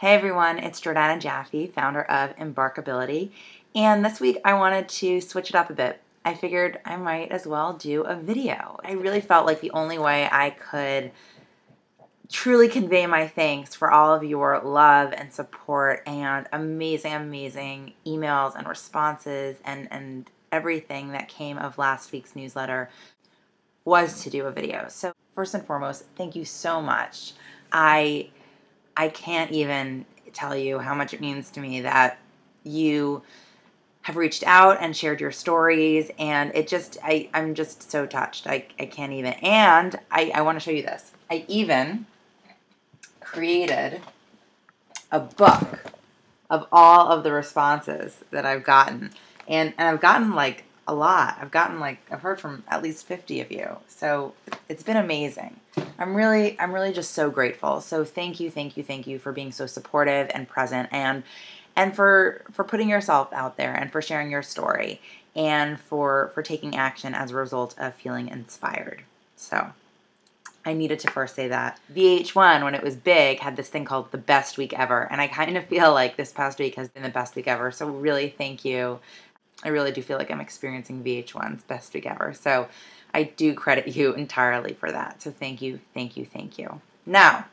Hey everyone, it's Jordana Jaffe, founder of Embarkability, and this week I wanted to switch it up a bit. I figured I might as well do a video. I really felt like the only way I could truly convey my thanks for all of your love and support and amazing emails and responses and everything that came of last week's newsletter was to do a video. So first and foremost, thank you so much. I can't even tell you how much it means to me that you have reached out and shared your stories, and I'm just so touched. I can't even. And I want to show you this. I even created a book of all of the responses that I've gotten. And I've gotten like a lot. I've heard from at least 50 of you. So it's been amazing. I'm really just so grateful. So thank you for being so supportive and present and for putting yourself out there and for sharing your story and for taking action as a result of feeling inspired. So I needed to first say that. VH1, when it was big, had this thing called the best week ever. And I kind of feel like this past week has been the best week ever. So really thank you. I really do feel like I'm experiencing VH1's best week ever. So I do credit you entirely for that. So thank you. Now,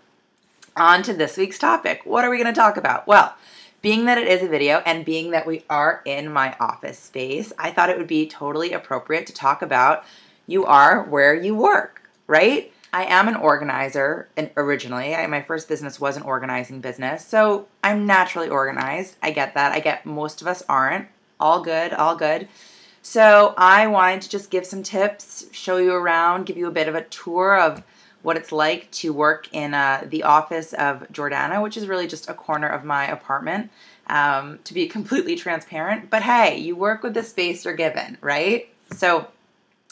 on to this week's topic. What are we going to talk about? Well, being that it is a video and being that we are in my office space, I thought it would be totally appropriate to talk about you are where you work, right? I am an organizer and originally. My first business was an organizing business. So I'm naturally organized. I get that. I get most of us aren't. All good. So I wanted to just give some tips, show you around, give you a bit of a tour of what it's like to work in the office of Jordana, which is really just a corner of my apartment, to be completely transparent. But hey, you work with the space you're given, right? So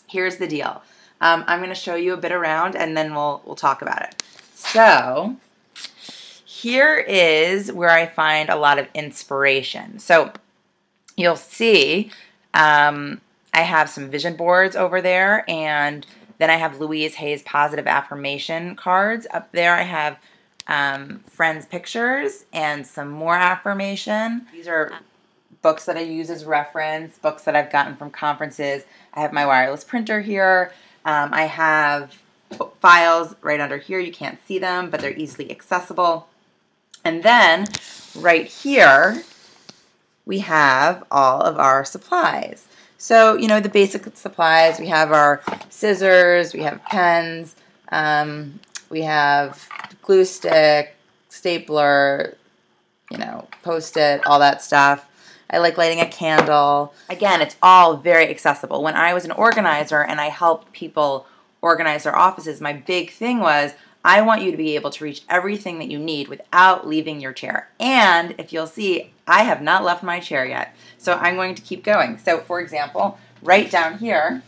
here's the deal. I'm going to show you a bit around and then we'll talk about it. So here is where I find a lot of inspiration. So you'll see I have some vision boards over there, and then I have Louise Hay's positive affirmation cards. Up there I have friends' pictures and some more affirmation. These are books that I use as reference, books that I've gotten from conferences. I have my wireless printer here. I have files right under here. You can't see them, but they're easily accessible. And then right here, we have all of our supplies. So, you know, the basic supplies, we have our scissors, we have pens, we have glue stick, stapler, you know, Post-it, all that stuff. I like lighting a candle. Again, it's all very accessible. When I was an organizer and I helped people organize their offices, my big thing was, I want you to be able to reach everything that you need without leaving your chair. And if you'll see, I have not left my chair yet. So I'm going to keep going. So for example, right down here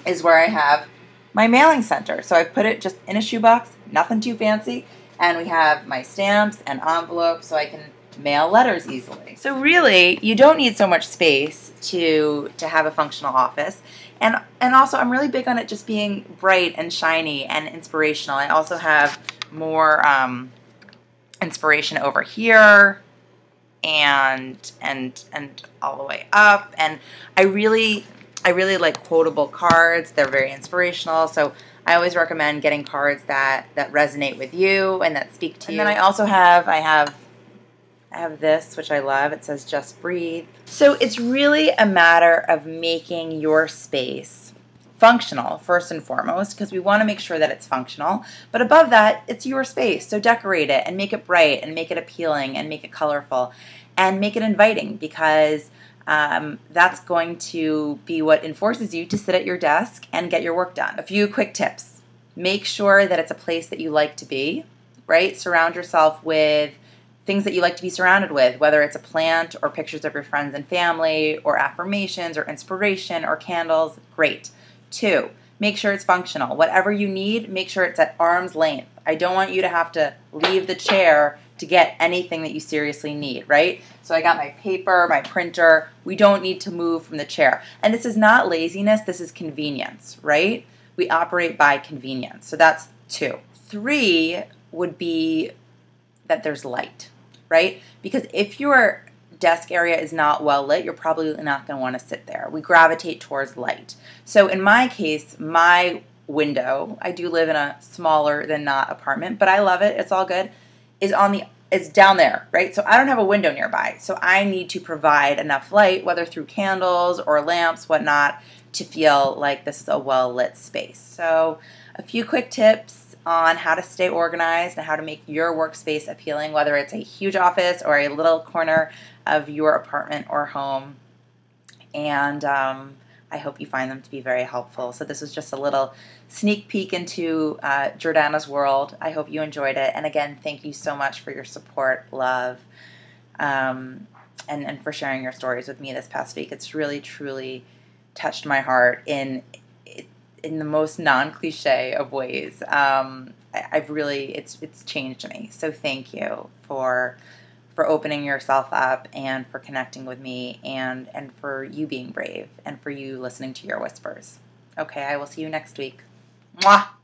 is where I have my mailing center. So I've put it just in a shoebox, nothing too fancy. And we have my stamps and envelopes so I can mail letters easily. So really, you don't need so much space to have a functional office. And also, I'm really big on it just being bright and shiny and inspirational. I also have more inspiration over here and all the way up. And I really like quotable cards. They're very inspirational. So I always recommend getting cards that resonate with you and that speak to you. And then I also have I have this, which I love. It says, "Just breathe." So it's really a matter of making your space functional, first and foremost, because we want to make sure that it's functional. But above that, it's your space. So decorate it and make it bright and make it appealing and make it colorful and make it inviting, because that's going to be what enforces you to sit at your desk and get your work done. A few quick tips. Make sure that it's a place that you like to be, right? Surround yourself with things that you like to be surrounded with, whether it's a plant or pictures of your friends and family or affirmations or inspiration or candles, great. 2, make sure it's functional. Whatever you need, make sure it's at arm's length. I don't want you to have to leave the chair to get anything that you seriously need, right? So I got my paper, my printer. We don't need to move from the chair. And this is not laziness, this is convenience, right? We operate by convenience. So that's 2. 3 would be that there's light, right? Because if your desk area is not well lit, you're probably not going to want to sit there. We gravitate towards light. So in my case, my window, I do live in a smaller than not apartment, but I love it. It's all good. It's down there, right? So I don't have a window nearby. So I need to provide enough light, whether through candles or lamps, whatnot, to feel like this is a well-lit space. So a few quick tips on how to stay organized and how to make your workspace appealing, whether it's a huge office or a little corner of your apartment or home. And I hope you find them to be very helpful. So this was just a little sneak peek into Jordana's world. I hope you enjoyed it. And again, thank you so much for your support, love, and for sharing your stories with me this past week. It's really, truly touched my heart in the most non-cliche of ways. I've really, it's changed me. So thank you for opening yourself up and for connecting with me and for you being brave and for you listening to your whispers. Okay, I will see you next week. Mwah!